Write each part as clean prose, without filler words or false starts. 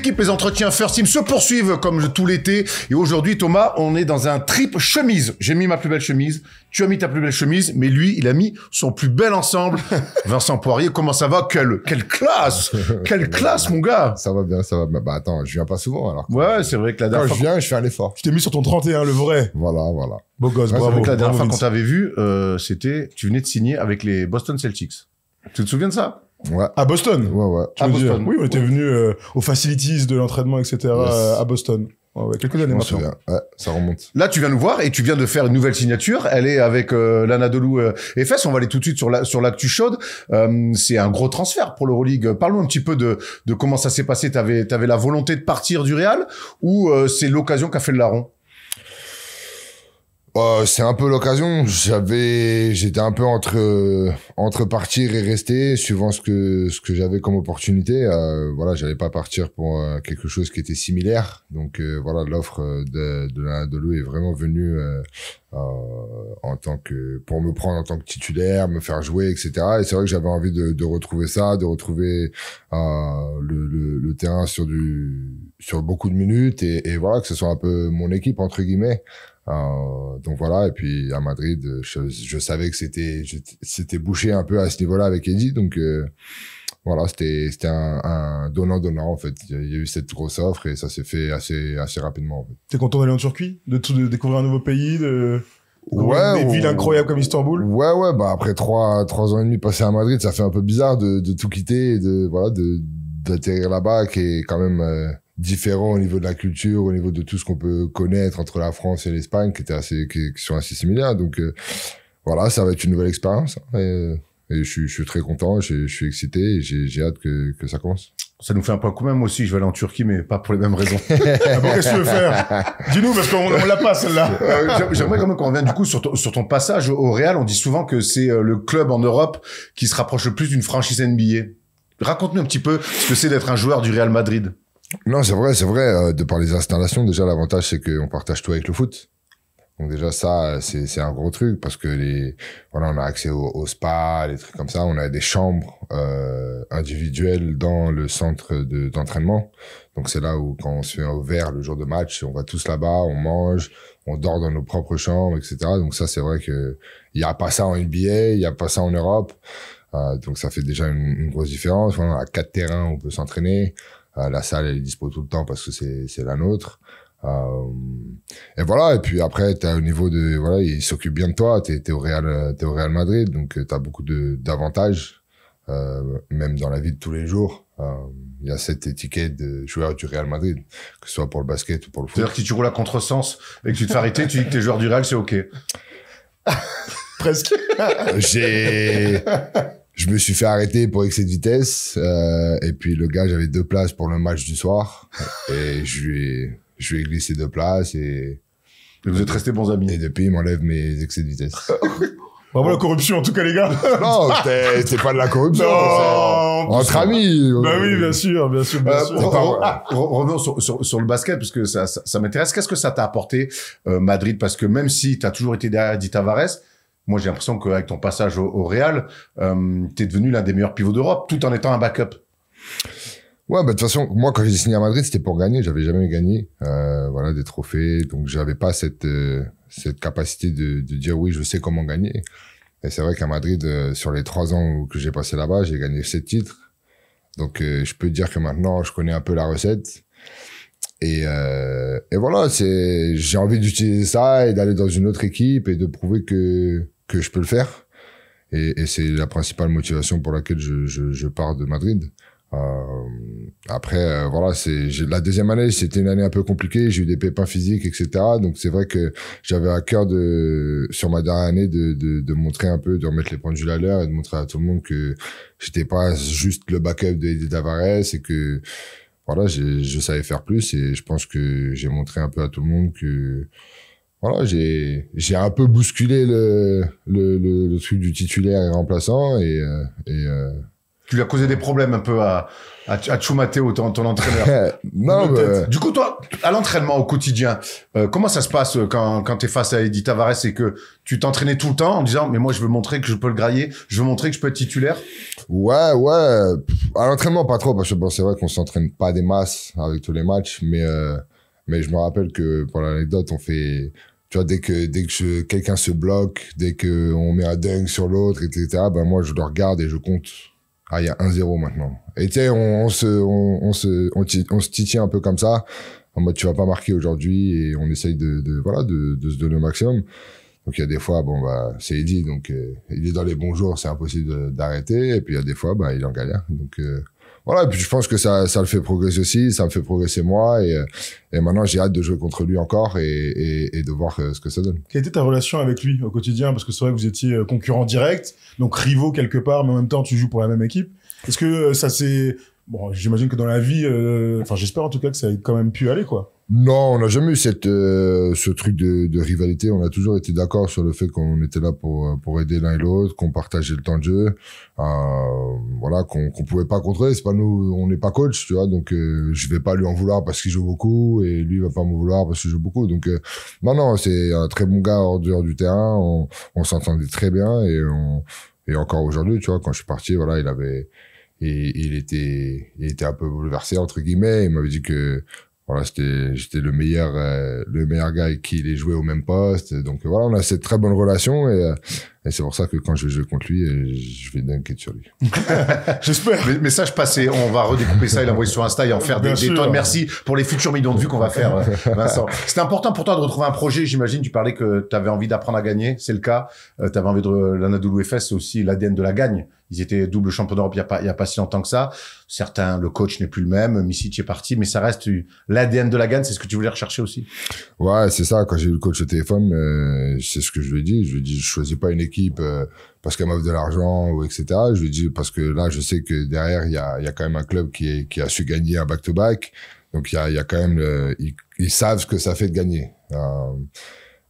l'équipe, les entretiens First Team se poursuivent comme tout l'été. Et aujourd'hui, Thomas, on est dans un trip chemise. J'ai mis ma plus belle chemise. Tu as mis ta plus belle chemise. Mais lui, il a mis son plus bel ensemble. Vincent Poirier, comment ça va? Quelle classe! Quelle classe, mon gars! Ça va bien, ça va bien. Bah attends, je viens pas souvent alors. Ouais, c'est vrai que la dernière Quand fois... je viens, je fais un effort. Tu t'es mis sur ton 31, le vrai. Voilà. Beau gosse, Ouais, c'est bravo. vrai que la dernière bravo, fois qu'on Vince. t'avait vu, c'était... Tu venais de signer avec les Boston Celtics. Tu te souviens de ça? Ouais. À Boston. Ouais. Tu veux dire. Boston. Oui, on était venus aux facilities de l'entraînement, etc. Yes. À Boston. Ouais, quelques années Je m'en maintenant. souviens. Ouais, ça remonte. Là, tu viens nous voir et tu viens de faire une nouvelle signature. Elle est avec l'Anadolu Efes. On va aller tout de suite sur l'actu chaude. C'est un gros transfert pour l'Euroleague. Parle-nous un petit peu de comment ça s'est passé. T'avais la volonté de partir du Real ou c'est l'occasion qu'a fait le larron? C'est un peu l'occasion. J'étais un peu entre partir et rester, suivant ce que j'avais comme opportunité. Voilà, j'allais pas partir pour quelque chose qui était similaire. Donc voilà, l'offre de l'Anadolu est vraiment venue en tant que pour me prendre en tant que titulaire, me faire jouer, etc. Et c'est vrai que j'avais envie de retrouver ça, de retrouver le terrain sur beaucoup de minutes et voilà, que ce soit un peu mon équipe entre guillemets. Donc voilà, et puis à Madrid, je savais que c'était bouché un peu à ce niveau-là avec Eddie, donc voilà, c'était un donnant-donnant en fait. Il y a eu cette grosse offre et ça s'est fait assez rapidement en fait. T'es content d'aller en Turquie, de découvrir un nouveau pays, des Ouais, villes incroyables comme Istanbul. Ouais, bah après trois ans et demi passés à Madrid, ça fait un peu bizarre de tout quitter et d'atterrir là-bas, qui est quand même différent au niveau de la culture, au niveau de tout ce qu'on peut connaître entre la France et l'Espagne, qui sont assez similaires. Donc voilà, ça va être une nouvelle expérience. Et je suis très content, je suis excité et j'ai hâte que ça commence. Ça nous fait un point commun. Moi aussi, je vais aller en Turquie, mais pas pour les mêmes raisons. Ah bon, qu'est-ce que tu veux faire? Dis-nous, parce qu'on l'a pas, celle-là. J'aimerais quand même qu'on revienne du coup sur ton passage au Real. On dit souvent que c'est le club en Europe qui se rapproche le plus d'une franchise NBA. Raconte-nous un petit peu ce que c'est d'être un joueur du Real Madrid. Non, c'est vrai. De par les installations, déjà, l'avantage, c'est qu'on partage tout avec le foot. Donc déjà, ça, c'est un gros truc parce que voilà, on a accès au spa, des trucs comme ça. On a des chambres individuelles dans le centre d'entraînement. Donc c'est là où, quand on se fait un verre le jour de match, on va tous là-bas, on mange, on dort dans nos propres chambres, etc. Donc ça, c'est vrai que il y a pas ça en NBA, il y a pas ça en Europe. Donc ça fait déjà une grosse différence. Voilà, on a 4 terrains où on peut s'entraîner. La salle, elle est dispo tout le temps parce que c'est la nôtre. Et voilà. Et puis après, t'as au niveau de, voilà, ils s'occupent bien de toi. T'es au Real Madrid. Donc, t'as beaucoup d'avantages, même dans la vie de tous les jours. Il y a cette étiquette de joueur du Real Madrid, que ce soit pour le basket ou pour le foot. C'est-à-dire que si tu roules à contresens et que tu te fais arrêter, tu dis que t'es joueur du Real, c'est OK. Presque. Je me suis fait arrêter pour excès de vitesse, et puis le gars, j'avais 2 places pour le match du soir, et je lui ai glissé 2 places, et vous êtes restés bons amis. Et depuis, il m'enlève mes excès de vitesse. Bravo la corruption, en tout cas, les gars. Non, c'est pas de la corruption. Non, Entre amis. Bah oui, bien sûr. Revenons sur le basket, parce que ça m'intéresse. Qu'est-ce que ça t'a apporté, Madrid? Parce que même si t'as toujours été derrière Di Tavares, moi, j'ai l'impression qu'avec ton passage au Real, t'es devenu l'un des meilleurs pivots d'Europe, tout en étant un backup. Ouais, bah de toute façon, moi, quand j'ai signé à Madrid, c'était pour gagner. J'avais jamais gagné, voilà, des trophées. Donc, j'avais pas cette capacité de dire oui, je sais comment gagner. Et c'est vrai qu'à Madrid, sur les 3 ans que j'ai passé là-bas, j'ai gagné 7 titres. Donc, je peux dire que maintenant, je connais un peu la recette. Et voilà, j'ai envie d'utiliser ça et d'aller dans une autre équipe et de prouver que je peux le faire. Et c'est la principale motivation pour laquelle je pars de Madrid. Après, voilà, la deuxième année, c'était une année un peu compliquée. J'ai eu des pépins physiques, etc. Donc, c'est vrai que j'avais à cœur sur ma dernière année de montrer un peu, de remettre les pendules à l'heure et de montrer à tout le monde que j'étais pas juste le backup de Tavares et que, voilà, je savais faire plus. Et je pense que j'ai montré un peu à tout le monde que, voilà, j'ai un peu bousculé le truc du titulaire et remplaçant et Tu lui as causé des problèmes un peu à Choumateo, ton entraîneur. Non, mais... Du coup, toi, à l'entraînement au quotidien, comment ça se passe quand t'es face à Eddie Tavares et que tu t'entraînais tout le temps en disant, mais moi, je veux montrer que je peux le grailler, je veux montrer que je peux être titulaire? Ouais. À l'entraînement, pas trop, parce que bon, c'est vrai qu'on s'entraîne pas des masses avec tous les matchs, mais je me rappelle que, pour l'anecdote, on fait, tu vois, dès que quelqu'un se bloque, dès que on met un dunk sur l'autre, etc., ben, moi, je le regarde et je compte. Ah, il y a 1-0 maintenant. Et tu sais, on se titille un peu comme ça, en mode, tu vas pas marquer aujourd'hui, et on essaye de se donner au maximum. Donc, il y a des fois, bon, bah, c'est Eddie, donc, il est dans les bons jours, c'est impossible d'arrêter. Et puis, il y a des fois, bah, il est en galère. Donc, voilà. Et puis, je pense que ça le fait progresser aussi, ça me fait progresser moi. Et maintenant, j'ai hâte de jouer contre lui encore et de voir ce que ça donne. Quelle était ta relation avec lui au quotidien? Parce que c'est vrai que vous étiez concurrents directs, donc rivaux quelque part, mais en même temps, tu joues pour la même équipe. Est-ce que ça s'est... Bon, j'imagine que dans la vie, enfin, j'espère en tout cas que ça a quand même pu aller, quoi. Non, on n'a jamais eu ce truc de rivalité. On a toujours été d'accord sur le fait qu'on était là pour aider l'un et l'autre, qu'on partageait le temps de jeu, voilà, qu'on pouvait pas contrôler. C'est pas nous, on n'est pas coach, tu vois. Donc je vais pas lui en vouloir parce qu'il joue beaucoup et lui va pas m'en vouloir parce qu'il joue beaucoup. Donc non, c'est un très bon gars hors dehors du terrain. On s'entendait très bien et encore aujourd'hui, tu vois, quand je suis parti, voilà, il était un peu bouleversé entre guillemets. Il m'avait dit que voilà, j'étais le meilleur gars avec qui il est joué au même poste. Donc voilà, on a cette très bonne relation et c'est pour ça que quand je joue contre lui, je vais dunker sur lui. J'espère. Message passé, on va redécouper ça et l'envoyer sur Insta et en faire des tonnes. Merci pour les futurs millions de vues qu'on va faire, Vincent. C'était important pour toi de retrouver un projet, j'imagine. Tu parlais que tu avais envie d'apprendre à gagner, c'est le cas. Tu avais envie de l'Anadolu Efes, c'est aussi l'ADN de la gagne. Ils étaient double champion d'Europe il y a pas si longtemps que ça. Certains, le coach n'est plus le même, Misic est parti, mais ça reste l'ADN de la gagne, c'est ce que tu voulais rechercher aussi. Ouais, c'est ça. Quand j'ai eu le coach au téléphone, c'est ce que je lui ai dit. Je lui ai dit, je choisis pas une équipe parce qu'elle m'offre de l'argent ou etc. Je lui ai dit parce que là, je sais que derrière, il y a quand même un club qui a su gagner un back-to-back. Donc il y a quand même, ils savent ce que ça fait de gagner.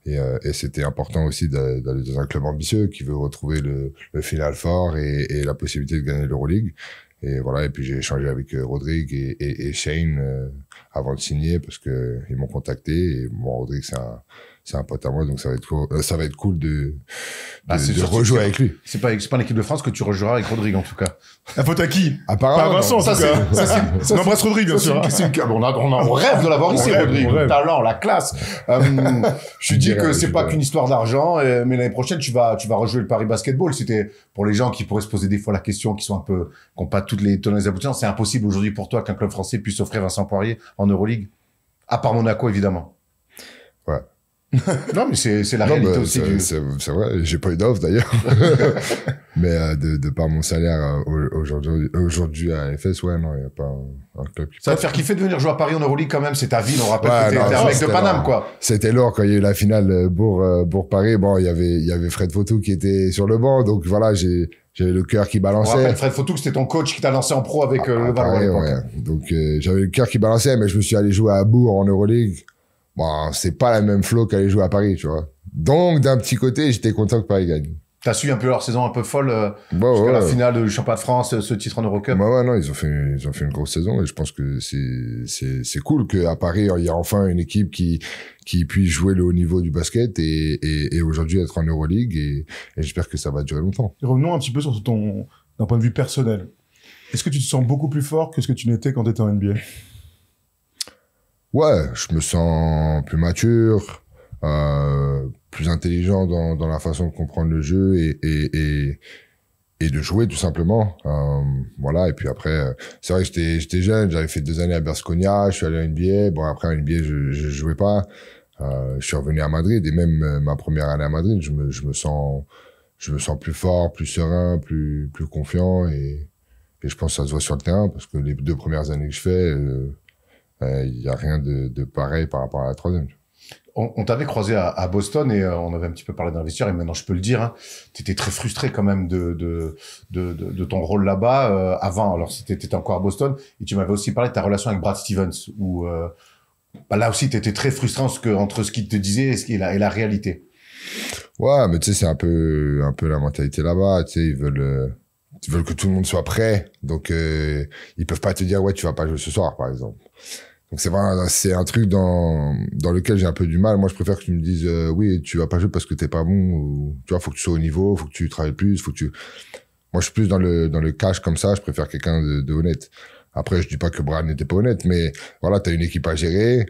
Et c'était important aussi d'aller dans un club ambitieux qui veut retrouver le Final Four et la possibilité de gagner l'Euroleague. Et voilà. Et puis j'ai échangé avec Rodrigue et Shane avant de signer parce que ils m'ont contacté. Et moi, Rodrigue, c'est un pote à moi, donc ça va être cool de rejouer avec lui. C'est pas en équipe de France que tu rejoueras avec Rodrigue, en tout cas. Un pote à qui? Apparemment. Pas Vincent, ça c'est. On embrasse Rodrigue, bien sûr. On rêve de l'avoir ici, Rodrigue. Le talent, la classe. Je dis que c'est pas qu'une histoire d'argent, mais l'année prochaine, tu vas rejouer le Paris Basketball. C'était pour les gens qui pourraient se poser des fois la question, qui ont pas toutes les tenants et aboutissants. C'est impossible aujourd'hui pour toi qu'un club français puisse offrir Vincent Poirier en Euroleague. À part Monaco, évidemment. Ouais. Non, mais c'est la réalité aussi. C'est vrai, j'ai pas eu d'offre d'ailleurs. Mais de par mon salaire aujourd'hui à FS, ouais, non, il y a pas un club qui... Ça va te faire kiffer de venir jouer à Paris en Euroleague quand même, c'est ta ville, on rappelle que t'es un mec de Paname, quoi. C'était lourd quand il y a eu la finale Bourg-Paris. Bon, il y avait Fred Fautou qui était sur le banc, donc voilà, j'avais le cœur qui balançait. On rappelle Fred Fautou, c'était ton coach qui t'a lancé en pro avec le Valois. Ouais. Donc j'avais le cœur qui balançait, mais je me suis allé jouer à Bourg en Euroleague. Bon, c'est pas la même flow qu'aller jouer à Paris, tu vois. Donc, d'un petit côté, j'étais content que Paris gagne. T'as suivi un peu leur saison un peu folle jusqu'à la finale du championnat de France, ce titre en Eurocup. Ouais, non, ils ont fait une grosse saison et je pense que c'est cool qu'à Paris, il y a enfin une équipe qui puisse jouer le haut niveau du basket et aujourd'hui être en Euroleague et j'espère que ça va durer longtemps. Et revenons un petit peu sur d'un point de vue personnel. Est-ce que tu te sens beaucoup plus fort que ce que tu n'étais quand tu étais en NBA? Ouais, je me sens plus mature, plus intelligent dans la façon de comprendre le jeu et de jouer tout simplement. Voilà, et puis après, c'est vrai que j'étais jeune, j'avais fait 2 années à Berskonia, je suis allé à NBA. Bon, après, à NBA, je jouais pas. Je suis revenu à Madrid et même ma première année à Madrid, je me sens plus fort, plus serein, plus confiant et je pense que ça se voit sur le terrain parce que les 2 premières années que je fais, il y a rien de pareil par rapport à la 3e. On t'avait croisé à Boston et on avait un petit peu parlé d'investisseurs et maintenant je peux le dire, hein, t'étais très frustré quand même de ton rôle là-bas avant. Alors si t'étais encore à Boston et tu m'avais aussi parlé de ta relation avec Brad Stevens où là aussi t'étais très frustré entre ce qu'il te disait et la réalité. Ouais, mais tu sais c'est un peu la mentalité là-bas. Tu sais ils veulent ils veulent que tout le monde soit prêt. Donc, ils peuvent pas te dire, ouais, tu vas pas jouer ce soir, par exemple. Donc, c'est un truc dans lequel j'ai un peu du mal. Moi, je préfère que tu me dises, oui, tu vas pas jouer parce que t'es pas bon, ou, tu vois, faut que tu sois au niveau, faut que tu travailles plus, moi, je suis plus dans le cash comme ça, je préfère quelqu'un de honnête. Après, je dis pas que Brad n'était pas honnête, mais voilà, t'as une équipe à gérer.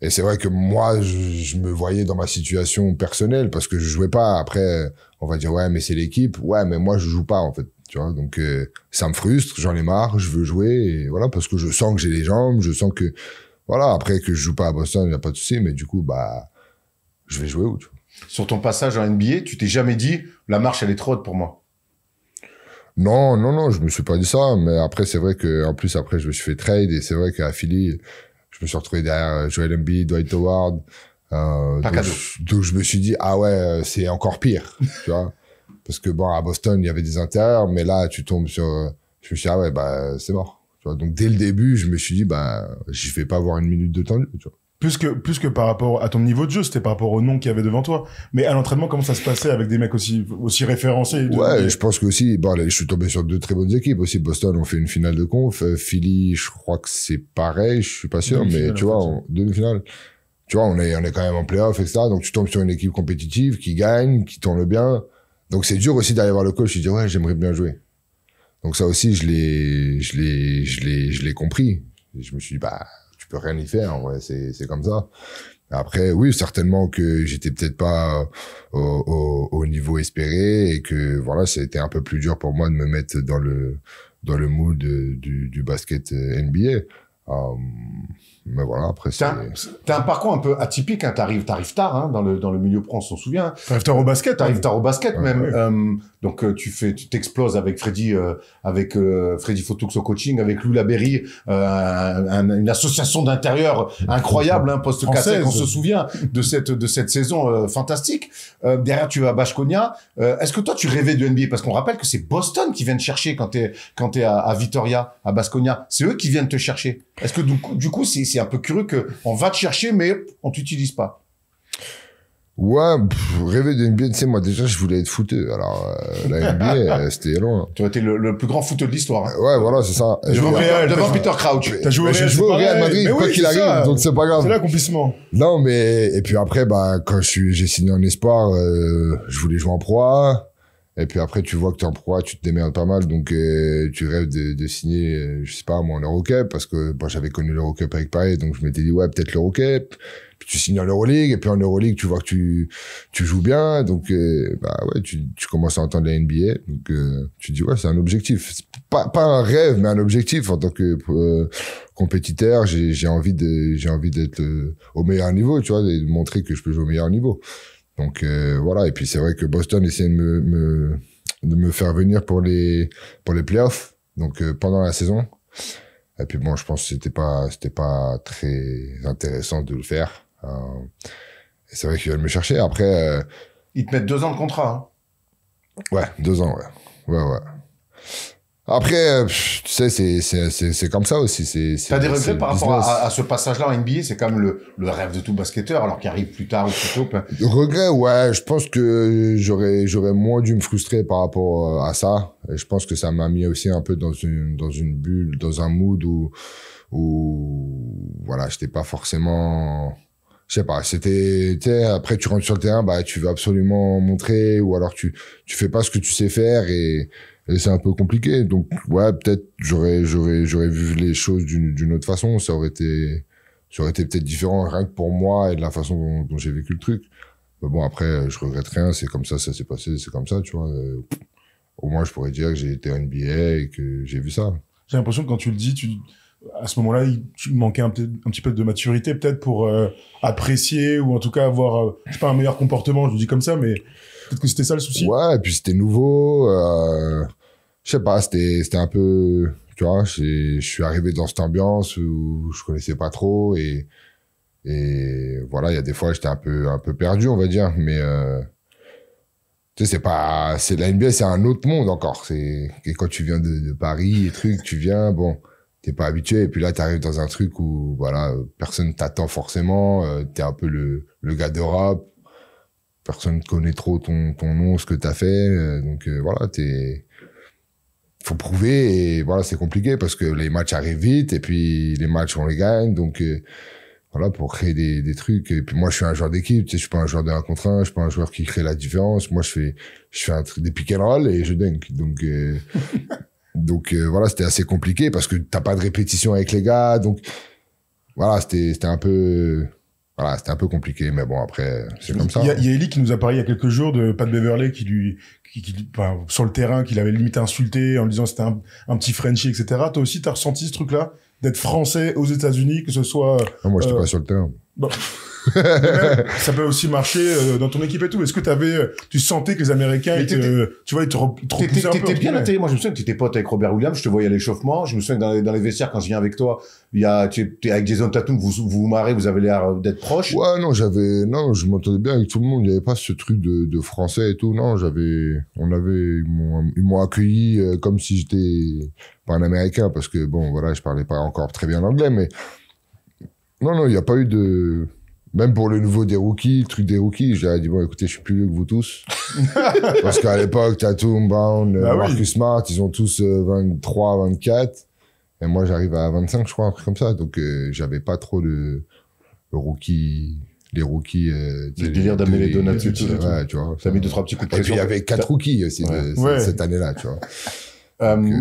Et c'est vrai que moi, je me voyais dans ma situation personnelle parce que je jouais pas. Après, on va dire, ouais, mais c'est l'équipe. Ouais, mais moi, je joue pas, en fait. Tu vois, donc, ça me frustre, j'en ai marre, je veux jouer. Et voilà, parce que je sens que j'ai les jambes, je sens que, voilà, après que je joue pas à Boston, il n'y a pas de souci, mais du coup, bah, je vais jouer où, tu vois. Sur ton passage en NBA, tu t'es jamais dit, la marche, elle est trop haute pour moi. Non, je me suis pas dit ça, mais après, c'est vrai que, en plus, après, je me suis fait trade, et c'est vrai qu'à Philly, je me suis retrouvé derrière Joel Embiid, Dwight Howard, donc je me suis dit, ah ouais, c'est encore pire, tu vois. Parce que bon, à Boston, il y avait des intérieurs, mais là, tu tombes sur, je me suis dit, ah ouais, bah, c'est mort. Tu vois. Donc, dès le début, je me suis dit, bah, je vais pas avoir une minute de temps, tu vois. Plus que par rapport à ton niveau de jeu, c'était par rapport au nom qu'il y avait devant toi. Mais à l'entraînement, comment ça se passait avec des mecs aussi référencés? Ouais, je pense que aussi, bon, je suis tombé sur 2 très bonnes équipes aussi. Boston, on fait une finale de conf. Philly, je crois que c'est pareil, je suis pas sûr, mais tu vois, demi-finale. Tu vois, on est quand même en playoff, etc. Donc, tu tombes sur une équipe compétitive qui gagne, qui tourne bien. Donc, c'est dur aussi d'aller voir le coach. Je dis, ouais, j'aimerais bien jouer. Donc, ça aussi, je l'ai compris. Et je me suis dit, bah, tu peux rien y faire, ouais, c'est comme ça. Après, oui, certainement que j'étais peut-être pas au niveau espéré et que voilà, c'était un peu plus dur pour moi de me mettre dans le mood du basket NBA. Mais voilà, après T'as un parcours un peu atypique, hein. T'arrives tard, hein, dans le milieu pro, on s'en souvient. T'arrives tard au basket. T'arrives tard au basket, même. Ouais. Donc, tu t'exploses avec Freddy Fotoux au coaching, avec Lou Laberry, une association d'intérieur incroyable, hein, post-cassette, on se souvient de cette saison, fantastique. Derrière, tu vas à Baskonia. Est-ce que toi, tu rêvais de NBA? Parce qu'on rappelle que c'est Boston qui vient te chercher quand t'es à Vitoria, à Baskonia. C'est eux qui viennent te chercher. Est-ce que du coup, c'est un peu curieux que on va te chercher, mais on t'utilise pas? Ouais, rêver de NBA, tu sais, moi, déjà, je voulais être footeux. Alors, la NBA, c'était loin. Tu as été le plus grand footeux de l'histoire. Hein. Ouais, voilà, c'est ça. Devant Peter Crouch. T'as joué au Real Madrid, quoi qu'il arrive, donc c'est pas grave. C'est l'accomplissement. Non, mais, et puis après, bah, quand j'ai signé en espoir, je voulais jouer en Pro A. Et puis après, tu vois que t'es en Pro A, tu te démerdes pas mal, donc tu rêves de signer, je sais pas, moi, en Eurocup, parce que bon, j'avais connu l'Eurocup avec Paris, donc je m'étais dit, ouais, peut-être l'Eurocup. Puis tu signes en Euroleague, et puis en Euroleague, tu vois que tu joues bien, donc bah ouais, tu commences à entendre la NBA, donc tu te dis, ouais, c'est un objectif. C'est pas un rêve, mais un objectif en tant que compétiteur. J'ai envie d'être au meilleur niveau, tu vois, de montrer que je peux jouer au meilleur niveau. Donc voilà, et puis c'est vrai que Boston essayait de me faire venir pour les playoffs, donc pendant la saison. Et puis bon, je pense que c'était pas très intéressant de le faire. Et c'est vrai qu'ils veulent me chercher. Après, ils te mettent 2 ans de contrat. Hein. Ouais, 2 ans, ouais. Après, tu sais, c'est comme ça aussi. T'as des regrets par rapport à ce passage-là en NBA? C'est quand même le rêve de tout basketteur, alors qu'il arrive plus tard ou plus tôt. Regrets, ouais. Je pense que j'aurais moins dû me frustrer par rapport à ça. Et je pense que ça m'a mis aussi un peu dans une bulle, dans un mood où voilà, j'étais pas forcément, je sais pas, c'était, tu sais, après tu rentres sur le terrain, bah, tu veux absolument montrer, ou alors tu fais pas ce que tu sais faire et c'est un peu compliqué. Donc, ouais, peut-être j'aurais vu les choses d'une autre façon. Ça aurait été peut-être différent, rien que pour moi et de la façon dont j'ai vécu le truc. Mais bon, après, je regrette rien. C'est comme ça s'est passé, c'est comme ça, tu vois. Au moins, je pourrais dire que j'ai été en NBA et que j'ai vu ça. J'ai l'impression que quand tu le dis, à ce moment-là, tu manquais un petit peu de maturité, peut-être, pour apprécier ou en tout cas avoir, je sais pas, un meilleur comportement. Je le dis comme ça, mais peut-être que c'était ça le souci. Ouais, et puis c'était nouveau. Je sais pas, c'était un peu, tu vois, je suis arrivé dans cette ambiance où je connaissais pas trop et voilà, il y a des fois j'étais un peu perdu, on va dire, mais tu sais, c'est la NBA, c'est un autre monde encore. Et quand tu viens de Paris et trucs, tu viens, bon, t'es pas habitué, et puis là t'arrives dans un truc où voilà, personne t'attend forcément, t'es un peu le gars d'Europe, personne connaît trop ton nom, ce que t'as fait, donc voilà, faut prouver et voilà, c'est compliqué parce que les matchs arrivent vite et puis les matchs, on les gagne. Donc, voilà, pour créer des trucs. Et puis moi, je suis un joueur d'équipe, tu sais, je suis pas un joueur de 1 contre 1, je suis pas un joueur qui crée la différence. Moi, je fais des pick and roll et je dunk. Donc, voilà, c'était assez compliqué parce que t'as pas de répétition avec les gars. Donc, voilà, c'était un peu compliqué. Mais bon, après, c'est comme ça. Il y a Eli qui nous a parlé il y a quelques jours de Pat Beverley enfin, sur le terrain, qu'il avait limite insulté en lui disant que c'était un petit Frenchie, etc. Toi aussi, t'as ressenti ce truc-là? D'être français aux États-Unis, que ce soit... Non, moi, j'étais pas sur le terrain. Bon. Même, ça peut aussi marcher dans ton équipe et tout. Est-ce que tu sentais que les Américains, ils te repoussaient un peu? T'étais bien à la télé. Moi, je me souviens que t'étais pote avec Robert Williams. Je te voyais à l'échauffement. Je me souviens que dans les vestiaires, quand je viens avec toi, t'es avec Jason Tatum, vous vous marrez, vous avez l'air d'être proches. Ouais, non, je m'entendais bien avec tout le monde. Il y avait pas ce truc de français et tout. Non, ils m'ont accueilli comme si j'étais pas un Américain parce que bon, voilà, je parlais pas encore très bien l'anglais, mais non, il y a pas eu de... Même pour le truc des rookies, j'ai dit, bon, écoutez, je suis plus vieux que vous tous. Parce qu'à l'époque, Tatum, Brown, Marcus Smart, ils ont tous 23, 24. Et moi, j'arrive à 25, je crois, un truc comme ça. Donc, j'avais pas trop les rookies. Le délire d'amener les donuts et tout. Ouais, tu vois. Ça a mis 2-3 petits coups de pression. Et puis, il y avait 4 rookies aussi cette année-là, tu vois.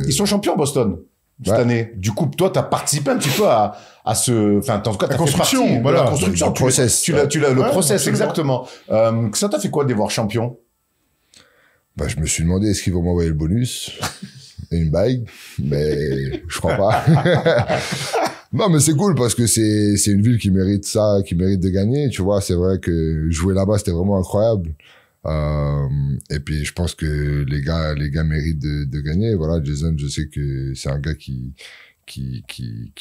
Ils sont champions, Boston, cette année. Du coup, toi, t'as participé un petit peu à en tout cas, la construction, voilà. La construction, le process. Le process, exactement. Ça t'a fait quoi de les voir champions? Bah, je me suis demandé, est-ce qu'ils vont m'envoyer le bonus? Et une bague? Mais, je crois pas. Non, mais c'est cool parce que c'est une ville qui mérite ça, qui mérite de gagner. Tu vois, c'est vrai que jouer là-bas, c'était vraiment incroyable. Et puis, je pense que les gars méritent de gagner. Voilà, Jason, je sais que c'est un gars qui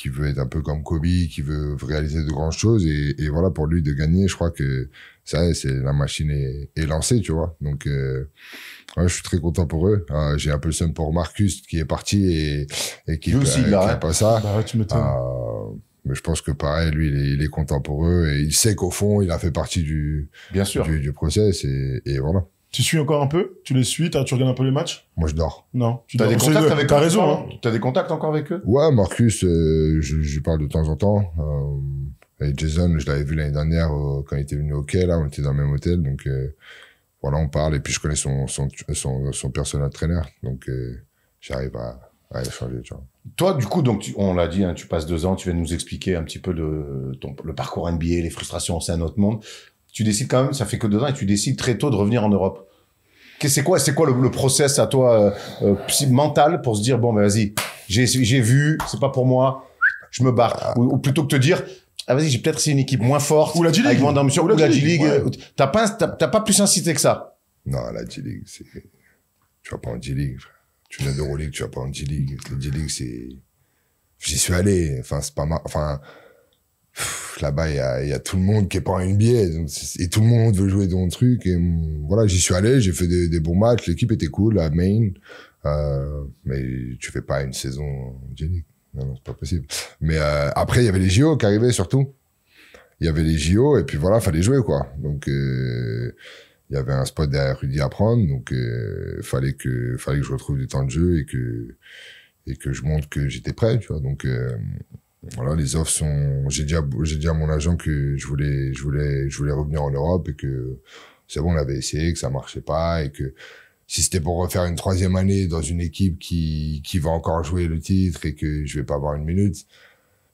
veut être un peu comme Kobe, qui veut réaliser de grandes choses et voilà, pour lui de gagner, je crois que ça, la machine est lancée, tu vois. Donc, ouais, je suis très content pour eux. J'ai un peu le seum pour Marcus qui est parti et qui n'a pas ça. Bah ouais, tu m'étonnes. Mais je pense que pareil, lui, il est content pour eux et il sait qu'au fond, il a fait partie du process et voilà. Tu suis encore un peu? Tu les suis? Tu regardes un peu les matchs? Moi, je dors. Non. T'as des contacts avec eux? T'as raison, hein. T'as des contacts encore avec eux? Ouais, Marcus, je lui parle de temps en temps. Et Jason, je l'avais vu l'année dernière quand il était venu au Quai, là, on était dans le même hôtel. Donc, voilà, on parle. Et puis, je connais son personnel trainer. Donc, j'arrive à échanger, tu vois. Toi, du coup, donc, on l'a dit, hein, tu passes 2 ans, tu viens nous expliquer un petit peu le parcours NBA, les frustrations, c'est un autre monde. Tu décides quand même, ça fait que 2 ans, et tu décides très tôt de revenir en Europe. C'est quoi le process à toi mental pour se dire bon, ben vas-y, j'ai vu, c'est pas pour moi, je me barre. Ou plutôt que te dire ah vas-y, j'ai peut-être essayé une équipe moins forte, ou la G-League, avec moins d'ambition, ou la G-League. Ouais. T'as pas plus incité que ça. Non, la G-League, tu vas pas en G-League, frère. Tu viens d'Euroleague, tu vas pas en G-League. La G-League, j'y suis allé. Enfin, c'est pas mal. Enfin, là-bas, il y a tout le monde qui est pas en NBA. Donc et tout le monde veut jouer dans le truc. Et voilà, j'y suis allé, j'ai fait des bons matchs. L'équipe était cool, à Maine. Mais tu fais pas une saison en G-League. Non, c'est pas possible. Mais après, il y avait les JO qui arrivaient surtout. Il y avait les JO et puis voilà, fallait jouer, quoi. Donc, il y avait un spot derrière Rudy à prendre. Donc, fallait que je retrouve du temps de jeu et que je montre que j'étais prêt, tu vois. Donc, voilà, les offres sont... J'ai dit à mon agent que je voulais revenir en Europe et que c'est bon, on avait essayé, que ça marchait pas et que si c'était pour refaire une 3e année dans une équipe qui va encore jouer le titre et que je vais pas avoir une minute,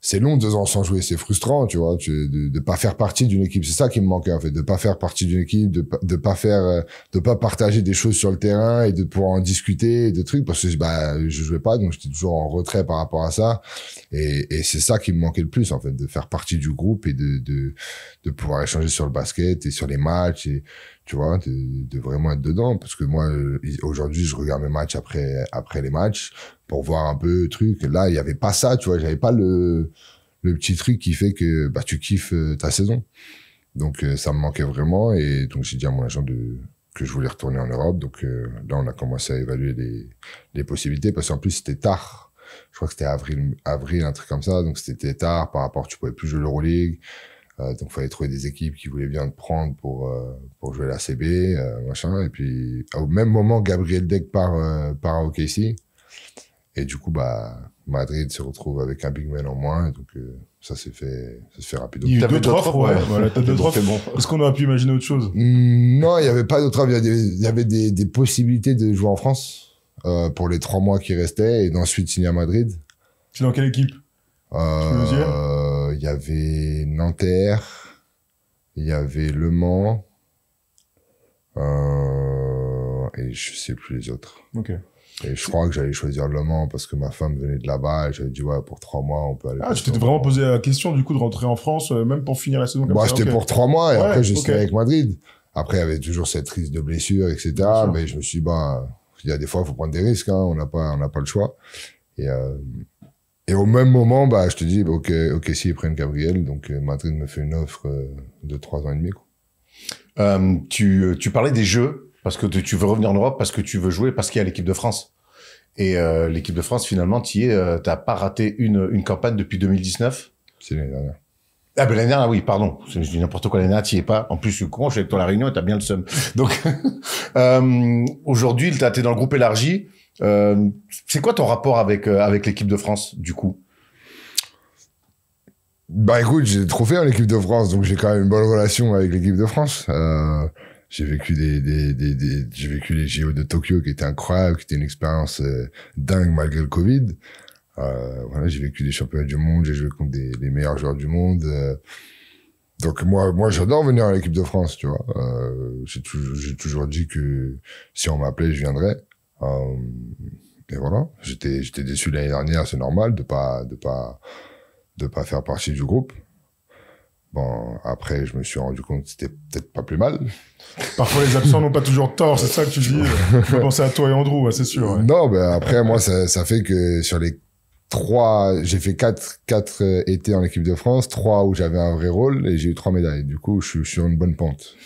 c'est long 2 ans sans jouer, c'est frustrant, tu vois, de pas faire partie d'une équipe. C'est ça qui me manquait, en fait, de pas faire partie d'une équipe, de pas partager des choses sur le terrain et de pouvoir en discuter, des trucs, parce que, je jouais pas, donc j'étais toujours en retrait par rapport à ça. Et c'est ça qui me manquait le plus, en fait, de faire partie du groupe et de pouvoir échanger sur le basket et sur les matchs et, tu vois, de vraiment être dedans. Parce que moi, aujourd'hui, je regarde mes matchs après les matchs pour voir un peu le truc. Là, il y avait pas ça, tu vois, j'avais pas le petit truc qui fait que, tu kiffes ta saison. Donc, ça me manquait vraiment. Et donc, j'ai dit à mon agent que je voulais retourner en Europe. Donc, là, on a commencé à évaluer les possibilités parce qu'en plus, c'était tard. Je crois que c'était avril, un truc comme ça. Donc, c'était tard par rapport, tu pouvais plus jouer l'Euroleague. Donc, il fallait trouver des équipes qui voulaient bien te prendre pour jouer la CB, machin. Et puis, au même moment, Gabriel Deck part à OKC. Et du coup, Madrid se retrouve avec un big man en moins. Donc, ça se fait rapidement. Il y a eu d'autres offres, ouais. Voilà, t'as d'autres offres. Bon. Est-ce qu'on aurait pu imaginer autre chose? Non, il n'y avait pas d'autres offres. Il y avait des possibilités de jouer en France pour les 3 mois qui restaient et d'ensuite signer à Madrid. C'est dans quelle équipe? Il y avait Nanterre, il y avait Le Mans, et je sais plus les autres. Ok. Et je crois que j'allais choisir Le Mans parce que ma femme venait de là-bas et j'avais dit, ouais, pour 3 mois, on peut aller. Ah, tu t'étais vraiment posé la question, du coup, de rentrer en France, même pour finir la saison comme ça? C'était okay. pour 3 mois et ouais, après, je signais avec Madrid. Après, il y avait toujours cette risque de blessure, etc. Mais je me suis dit, il y a des fois, il faut prendre des risques, hein. On n'a pas le choix. Et au même moment, je te dis, ok, si ils prennent Gabriel, donc Madrid me fait une offre de 3 ans et demi, quoi. Tu parlais des jeux, parce que tu veux revenir en Europe, parce que tu veux jouer, parce qu'il y a l'équipe de France. Et l'équipe de France, finalement, t'as pas raté une campagne depuis 2019. C'est l'année dernière. Ah ben l'année dernière, oui, pardon. Je dis n'importe quoi, l'année dernière, t'y es pas. En plus, je suis con, je suis avec toi à la Réunion et t'as bien le seum. Donc, aujourd'hui, t'es dans le groupe élargi. C'est quoi ton rapport avec l'équipe de France, du coup? Écoute, j'ai trop fait en équipe de France, donc j'ai quand même une bonne relation avec l'équipe de France. J'ai vécu j'ai vécu les JO de Tokyo qui étaient incroyables, qui étaient une expérience dingue malgré le Covid. Voilà, j'ai vécu des championnats du monde, j'ai joué contre les meilleurs joueurs du monde. Donc moi j'adore venir à l'équipe de France, tu vois. J'ai toujours dit que si on m'appelait, je viendrais. Et voilà, j'étais déçu l'année dernière, c'est normal de pas faire partie du groupe. Bon, après, je me suis rendu compte que c'était peut-être pas plus mal. Parfois, les absents n'ont pas toujours tort, c'est ça que tu dis. Je vais penser à toi et Andrew, ouais, c'est sûr. Ouais. Non, après, moi, ça fait que sur les 3, j'ai fait 4 étés en équipe de France, 3 où j'avais un vrai rôle et j'ai eu 3 médailles. Du coup, je suis sur une bonne pente.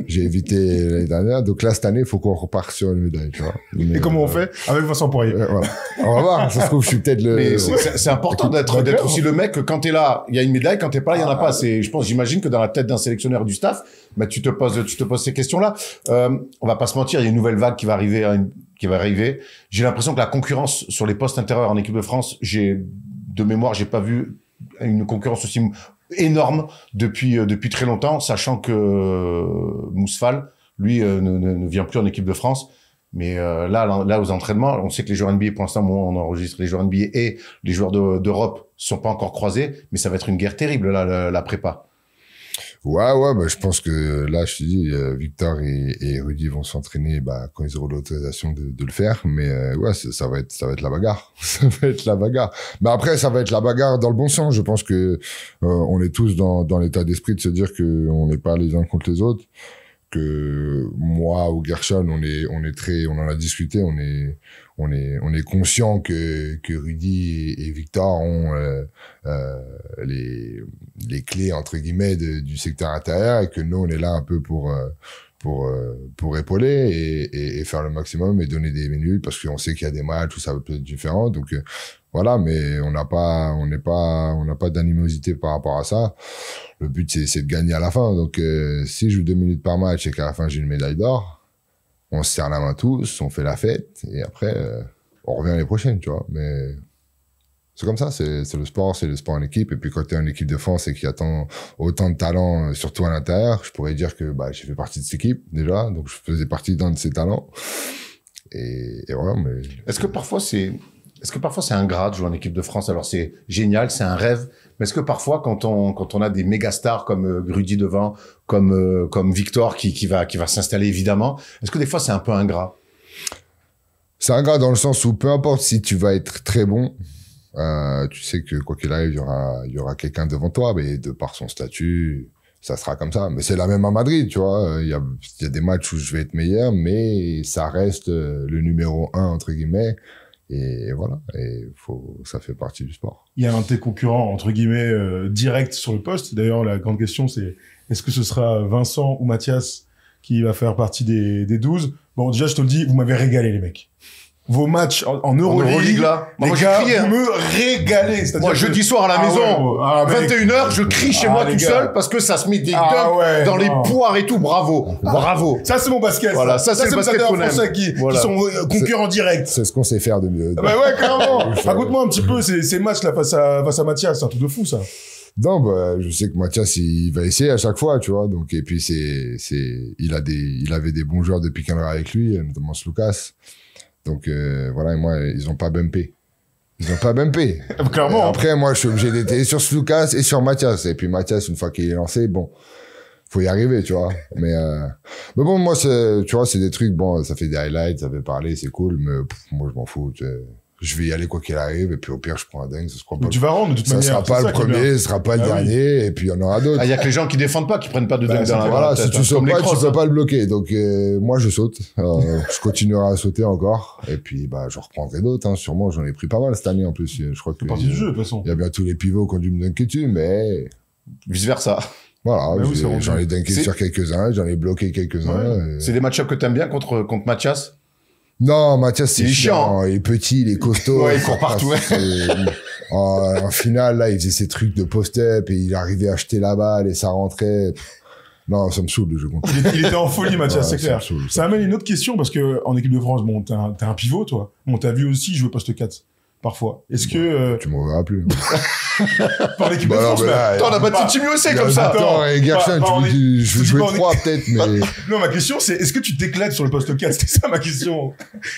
J'ai évité l'année dernière. Donc là, cette année, il faut qu'on reparte sur une médaille, tu vois. Et comment on fait? Avec Vincent Poirier. Voilà. On va voir. Ça se trouve, je suis peut-être le... Mais c'est important d'être aussi le mec que quand t'es là, il y a une médaille, quand t'es pas là, il y en a pas. J'imagine que dans la tête d'un sélectionneur du staff, tu te poses ces questions-là. On va pas se mentir, il y a une nouvelle vague qui va arriver. J'ai l'impression que la concurrence sur les postes intérieurs en équipe de France, de mémoire, j'ai pas vu une concurrence aussi énorme depuis très longtemps, sachant que Mousfal, lui, ne vient plus en équipe de France. Mais là, aux entraînements, on sait que les joueurs NBA, pour l'instant, on enregistre les joueurs NBA et les joueurs d'Europe sont pas encore croisés, mais ça va être une guerre terrible, là, la prépa. Ouais, je pense que là, je te dis, Victor et Rudy vont s'entraîner quand ils auront l'autorisation de le faire. Mais ouais, ça va être la bagarre. Ça va être la bagarre. Mais après, ça va être la bagarre dans le bon sens. Je pense que on est tous dans l'état d'esprit de se dire que on n'est pas les uns contre les autres. Que moi ou Gershon, on en a discuté, on est conscient que Rudy et Victor ont les clés entre guillemets du secteur intérieur et que nous on est là un peu pour épauler et faire le maximum et donner des minutes parce qu'on sait qu'il y a des matchs où ça peut être différent. Donc voilà, mais on n'a pas d'animosité par rapport à ça. Le but c'est de gagner à la fin. Donc si je joue 2 minutes par match et qu'à la fin j'ai une médaille d'or, on se serre la main tous, on fait la fête et après on revient l'année prochaine, tu vois. Mais c'est comme ça, c'est le sport en équipe. Et puis quand tu es en équipe de France et qu'il y a autant de talents, surtout à l'intérieur, je pourrais dire que j'ai fait partie de cette équipe déjà, donc je faisais partie d'un de ces talents. Et voilà. Mais Est-ce que parfois c'est ingrat de jouer en équipe de France? Alors c'est génial, c'est un rêve. Mais est-ce que parfois, quand on a des méga stars comme Rudy devant, comme Victor qui va s'installer évidemment, est-ce que des fois c'est un peu ingrat? C'est ingrat dans le sens où peu importe si tu vas être très bon, tu sais que quoi qu'il arrive, il y aura quelqu'un devant toi, mais de par son statut, ça sera comme ça. Mais c'est la même à Madrid, tu vois. Il y a des matchs où je vais être meilleur, mais ça reste le numéro 1 entre guillemets. Et voilà, ça fait partie du sport. Il y a un de tes concurrents, entre guillemets, direct sur le poste. D'ailleurs, la grande question, c'est est-ce que ce sera Vincent ou Mathias qui va faire partie des 12? Bon, déjà, je te le dis, vous m'avez régalé, les mecs. vos matchs en Euroleague, là. les Moi, j'ai gars, crié, hein. vous me régalez. C'est-à-dire Moi, que- jeudi soir à la maison, mec. 21h, je crie chez moi les tout gars. seul parce que ça se met des Ah dunks ouais, dans les non. poires et tout. Bravo. Bravo. Ça, c'est mon basket. Voilà, ça, c'est le basket les qu'on aime. Français qui Voilà. sont concurrents directs. C'est ce qu'on sait faire de mieux. Bah ouais, clairement. Raconte-moi un petit peu ces matchs-là face à Mathias. C'est un truc de fou, ça. Non, bah, je sais que Mathias, il va essayer à chaque fois, tu vois. Donc, et puis il avait des bons joueurs de pick and roll avec lui, notamment Lucas. Donc, voilà, et moi, ils ont pas bumpé. Clairement. Après, moi, je suis obligé d'être sur Lucas et sur Mathias. Et puis Mathias, une fois qu'il est lancé, bon, faut y arriver, tu vois. Mais bon, moi, tu vois, c'est des trucs, bon, ça fait des highlights, ça fait parler, c'est cool, mais moi, je m'en fous, tu sais. Je vais y aller quoi qu'il arrive, et puis au pire, je prends un dingue, ça se prend pas. Mais tu vas rendre, de toute Ça manière. sera pas C'est le ça qui est bien. premier, ce sera pas le Ah oui. dernier, et puis il y en aura d'autres. Ah, il y a que les gens qui défendent pas, qui prennent pas de Bah, dunk c'est dans la Voilà, tête, si tu hein, sautes comme les pas, tu crosses, peux hein. pas le bloquer. Donc, moi, je saute. Je continuerai à sauter encore. Et puis, bah, je reprendrai d'autres, hein. Sûrement, j'en ai pris pas mal cette année, en plus. Je crois que. C'est partie du jeu, de toute façon. Il y a bien tous les pivots qui ont dû me dunker dessus, mais Vice versa. voilà, Mais oui, c'est vrai. j'en ai dunké C'est- sur quelques-uns, j'en ai bloqué quelques-uns. Ouais. C'est des match-ups que t'aimes bien contre Mathias? Non, Mathias, c'est Il est chiant. Il est petit, il est costaud. Ouais, il court partout, ouais. En finale, là, il faisait ses trucs de post-up et il arrivait à jeter la balle et ça rentrait. Non, ça me saoule le jeu contre. Il était en folie, Mathias, Ouais, c'est clair. ça me saoule. Ça amène une autre question, parce que en équipe de France, bon, t'es un pivot, toi. Bon, t'as vu aussi jouer poste 4, parfois. Est-ce que, Tu m'en verras plus. par l'équipe de Bah non, France, mais là, Attends, on a Pas- battu Team USA comme ça. Attends, Attends, Gershon, pas en tu dis, je je vais dis jouer pas en 3 peut-être, mais Non, ma question, c'est, est-ce que tu t'éclates sur le poste 4? C'était ça, ma question.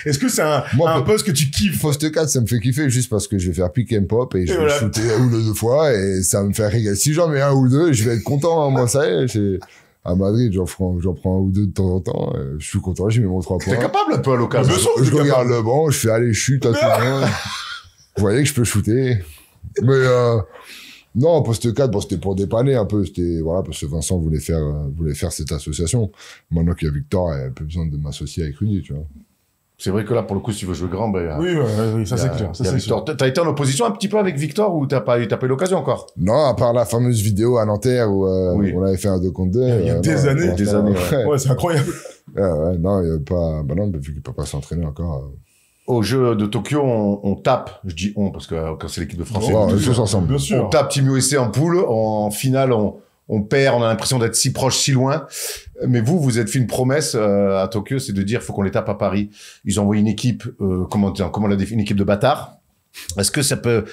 Est-ce que c'est Moi, un poste que tu kiffes? poste 4, ça me fait kiffer juste parce que je vais faire pick and pop et je vais voilà. shooter un ou deux fois et ça me fait régaler. Si j'en mets un ou deux, je vais être content, hein. Moi, ça y est, à Madrid, j'en prends un ou deux de temps en temps. Je suis content, j'ai mis mon 3 points. T'es capable un peu à l'occasion. Bien sûr. Je regarde le banc, je fais aller chute à tout le monde. Vous voyez que je peux shooter. Mais non, poste 4, bon, c'était pour dépanner un peu. C'était voilà, parce que Vincent voulait faire cette association. Maintenant qu'il y a Victor, il n'y a plus besoin de m'associer avec Rudy, tu vois. C'est vrai que là, pour le coup, si tu veux jouer grand, ben, Oui, ça c'est clair. Ça, il y a c'est Victor. sûr. T'as été en opposition un petit peu avec Victor ou t'as pas eu l'occasion encore? Non, à part la fameuse vidéo à Nanterre où Oui. on avait fait un 2 contre 2. Il y a des années, des années, ouais. Ouais, c'est incroyable. Ouais, non, il y a pas. Bah non, vu qu'il peut pas s'entraîner encore. Au jeu de Tokyo, on tape. Je dis on parce que quand c'est l'équipe de France, c'est Ouais, nous on tous. est tous ensemble. Bien On sûr. tape Team USA en poule. En finale, on perd. On a l'impression d'être si proche, si loin. Mais vous êtes fait une promesse à Tokyo, c'est de dire faut qu'on les tape à Paris. Ils ont envoyé une équipe, comment on l'a défini, une équipe de bâtards. Est-ce que ça peut...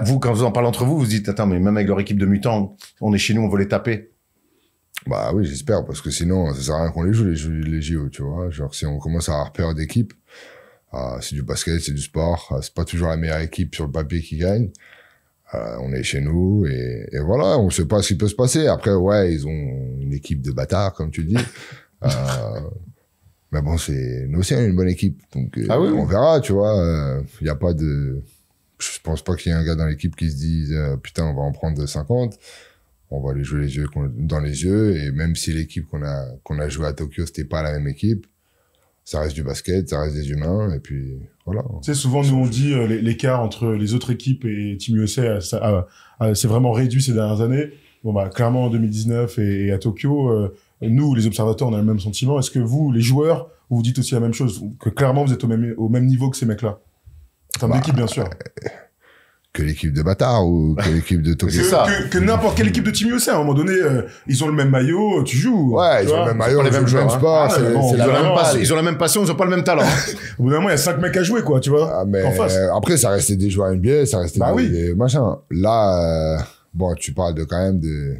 vous, quand vous en parlez entre vous, vous dites, attends, mais même avec leur équipe de mutants, on est chez nous, on veut les taper. Bah oui, j'espère, parce que sinon, ça sert à rien qu'on les joue, les JO, tu vois. Genre, si on commence à avoir peur d'équipe, c'est du basket, c'est du sport, c'est pas toujours la meilleure équipe sur le papier qui gagne. On est chez nous, et voilà, on sait pas ce qui peut se passer. Après, ouais, ils ont une équipe de bâtards, comme tu dis. Mais bon, nous aussi, on est une bonne équipe. Donc, Ah oui, on oui. verra, tu vois. Il y a pas de... Je pense pas qu'il y ait un gars dans l'équipe qui se dise putain, on va en prendre 50. On va les jouer les yeux dans les yeux. Et même si l'équipe qu'on a joué à Tokyo, c'était pas la même équipe, ça reste du basket, ça reste des humains. Et puis, voilà. Tu sais, souvent, nous, on dit l'écart entre les autres équipes et Team USA, c'est vraiment réduit ces dernières années. Bon, bah, clairement, en 2019 et à Tokyo, nous, les observateurs, on a le même sentiment. Est-ce que vous, les joueurs, vous dites aussi la même chose? Que clairement, vous êtes au même niveau que ces mecs-là? En termes d'équipe, bien sûr. Que l'équipe de bâtard ou que l'équipe de Tokyo. C'est ça. Que n'importe quelle équipe de Team USA, à un moment donné, ils ont le même maillot, tu joues. Ouais, tu ils ont vois. le même maillot, pas les ils ont mêmes le même joueurs, sport, hein. Ah, mais bon, c'est Ils la ont la même même balle. passion, ils ont la même passion, ils ont pas le même talent. Au bout d'un moment, il y a 5 mecs à jouer, quoi, tu vois. Ah, mais En face. après, ça restait des joueurs NBA, ça restait Bah oui. des machins. Là, bon, tu parles de quand même de...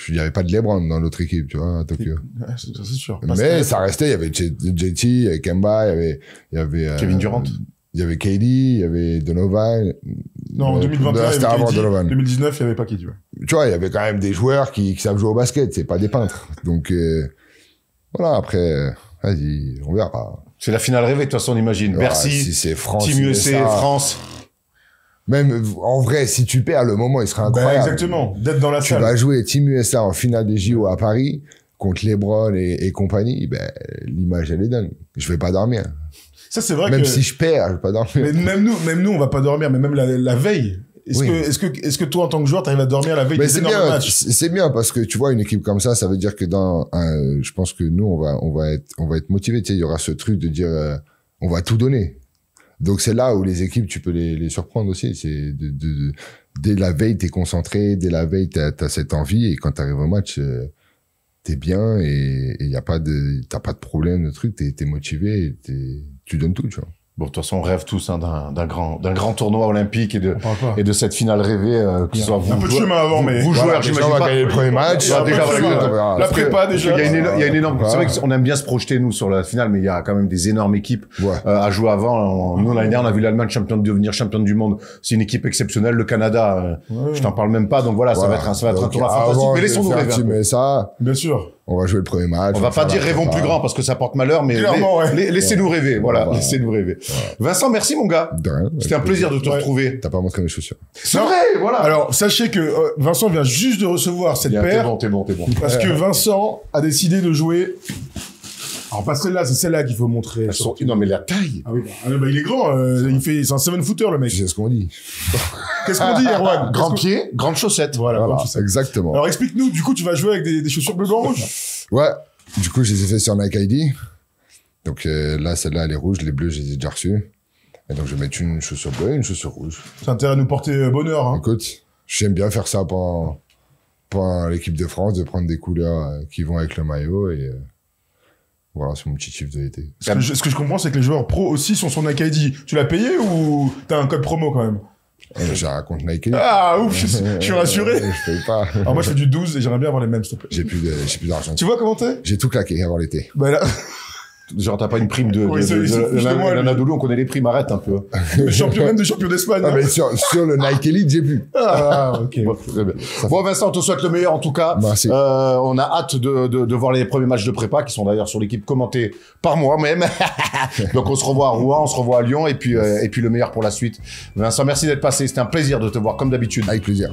Il n'y avait pas de LeBron dans l'autre équipe, tu vois, à Tokyo. Ouais, c'est sûr. Mais ça restait, il y avait JT, il y avait Kemba, il y avait Kevin Durant. Il y avait KD, il y avait Donovan. Non, en 2021, C'était il y avant avait KD. Donovan. 2019, il n'y avait pas KD, ouais. Tu vois, il y avait quand même des joueurs qui savent jouer au basket, c'est pas des peintres. Donc, voilà, après, vas-y, on verra. C'est la finale rêvée, de toute façon, on imagine. Voilà, Bercy, si c'est France, Team USA, France. Même, en vrai, si tu perds, le moment, il sera Ben, incroyable. exactement. D'être dans la Tu salle. vas jouer Team USA en finale des JO à Paris contre LeBron et compagnie, ben, l'image, elle est dingue. Je vais pas dormir. Ça, c'est vrai Même que... si je perds, je vais pas dormir. Mais même nous, on va pas dormir, mais même la veille. Oui. Est-ce que toi, en tant que joueur, t'arrives à dormir la veille Mais des c'est énormes bien, matchs? c'est bien parce que tu vois une équipe comme ça veut dire que je pense que nous on va être motivés. Tu sais, il y aura ce truc de dire on va tout donner. Donc c'est là où les équipes, tu peux les surprendre aussi. C'est dès la veille, t'es concentré, dès la veille, t'as cette envie, et quand t'arrives au match, t'es bien, et t'as pas de problème, de truc, t'es motivé, tu donnes tout, tu vois. Bon, de toute façon, on rêve tous d'un grand tournoi olympique et de cette finale rêvée, que ce soit vous. Un peu de chemin avant, mais. Vous joueurs, Voilà, j'imagine on va pas. gagner le premier match. La prépa, déjà. Il y a une énorme, c'est vrai qu'on aime bien se projeter, nous, sur la finale, mais il y a quand même des énormes équipes, à jouer avant. Nous, l'année dernière, on a vu l'Allemagne devenir championne du monde. C'est une équipe exceptionnelle. Le Canada, je t'en parle même pas. Donc voilà, ça va être un tournoi fantastique. Mais laissons-nous rêver. Mais ça, bien sûr. on va jouer le premier match. On va pas dire rêvons plus grand parce que ça porte malheur, mais laissez-nous rêver. Voilà, laissez-nous rêver. Vincent, merci mon gars. De rien. C'était un plaisir de te retrouver. T'as pas montré mes chaussures. C'est vrai, voilà. Alors, sachez que Vincent vient juste de recevoir cette paire. T'es bon. Parce que Vincent a décidé de jouer. Alors, pas celle-là, c'est celle-là qu'il faut montrer. Non, mais la taille. Ah oui, bah, il est grand. C'est un 7-footer, le mec. C'est ce qu'on dit. Qu'est-ce qu'on dit, Erwan? Grand pied, grande chaussette. Voilà, grande chaussette. Exactement. Alors, explique-nous, du coup, tu vas jouer avec des chaussures bleu, blanc, rouge? Ouais. Du coup, je les ai fait sur Nike ID. Donc là, celle-là, elle est rouge. Les bleus, je les ai déjà reçus. Et donc, je vais mettre une chaussure bleue et une chaussure rouge. Ça a intérêt à nous porter bonheur, hein. Écoute, j'aime bien faire ça pour l'équipe de France, de prendre des couleurs qui vont avec le maillot, et voilà, c'est mon petit chiffre de l'été. Ce que je comprends, c'est que les joueurs pro aussi sont sur Nike ID. Tu l'as payé ou t'as un code promo quand même? J'ai un compte Nike. Ah, ouf, je suis rassuré. Je paye pas. Alors moi, je fais du 12 et j'aimerais bien avoir les mêmes, s'il te plaît. J'ai plus d'argent. Tu vois comment t'es? J'ai tout claqué avant l'été. Bah là, Genre, t'as pas une prime de justement, l'Anadolu, on connaît les primes, arrête un peu. même de champion d'Espagne. Ah, hein. mais sur le Nike Elite, j'ai plus. Ah, ok. Bon, Vincent, on te souhaite le meilleur, en tout cas. Merci. On a hâte de voir les premiers matchs de prépa, qui sont d'ailleurs sur l'équipe commentée par moi-même. Donc, on se revoit à Rouen, on se revoit à Lyon, et puis le meilleur pour la suite. Vincent, merci d'être passé. C'était un plaisir de te voir, comme d'habitude. Avec plaisir.